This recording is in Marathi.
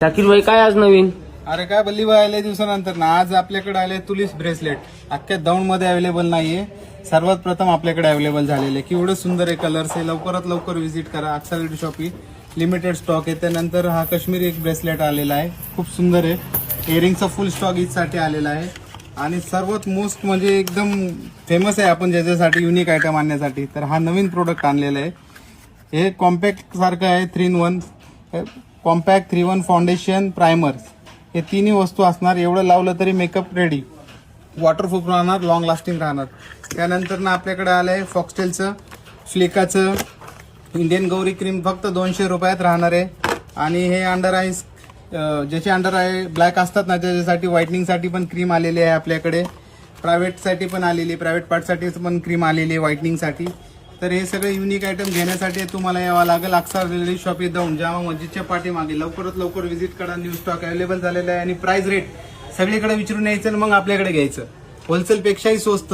शाकीर भाई काय आज नवीन? अरे काय बल्ली भाई आले दिवसानंतर ना आज आपल्याकडे आले तुलिस ब्रेसलेट. अख्ख्या दौंड मध्ये अवेलेबल नाहीये, सर्वात प्रथम आपल्याकडे अवेलेबल झालेले. केवढे सुंदर आहे, कलर्स आहे. लवकरात लवकर व्हिजिट करा. अक्सालिटी शॉपी लिमिटेड स्टॉक आहे. त्यानंतर हा काश्मीरी एक ब्रेसलेट आलेला आहे, खूप सुंदर आहे. इयरिंगचा फुल स्टॉक ईदसाठी आलेला आहे. आणि सर्वात मोस्ट म्हणजे एकदम फेमस आहे आपण ज्याच्यासाठी युनिक आयटम आणण्यासाठी, तर हा नवीन प्रोडक्ट आणलेला आहे. हे कॉम्पॅक्ट सारखं आहे, 3-in-1 compact 3-in-1 foundation primer, हे तिन्ही वस्तू असणार. एवढं लावलं तरी मेकअप रेडी, वॉटरप्रूफ राहणार, लॉंग लास्टिंग राहणार. त्यानंतर ना आपल्याकडे आलंय फॉक्सटेलचं फ्लिकाचं इंडियन गौरी क्रीम, फक्त 200 रुपयात राहणार आहे. आणि हे अंडर आईज ज्याचे अंडर आय ब्लॅक असतात ना त्याच्यासाठी व्हाईटनिंगसाठी पण क्रीम आलेली आहे आपल्याकडे. प्रायव्हेटसाठी पण आलेली, प्रायव्हेट पार्टसाठी पण क्रीम आलेली आहे व्हाईटनिंगसाठी. तर हे सगळे युनिक आयटम घेण्यासाठी तुम्हाला यावं लागेल अक्सार ज्वेलरी शॉपी जाऊन जामा मस्जिदच्या पाठीमागे. लवकरात लवकर व्हिजिट करा. न्यू स्टॉक अवेलेबल झालेला आहे. आणि प्राइस रेट सगळीकडे विचारून यायचं आणि मग आपल्याकडे घ्यायचं. होलसेल पेक्षाही स्वस्त.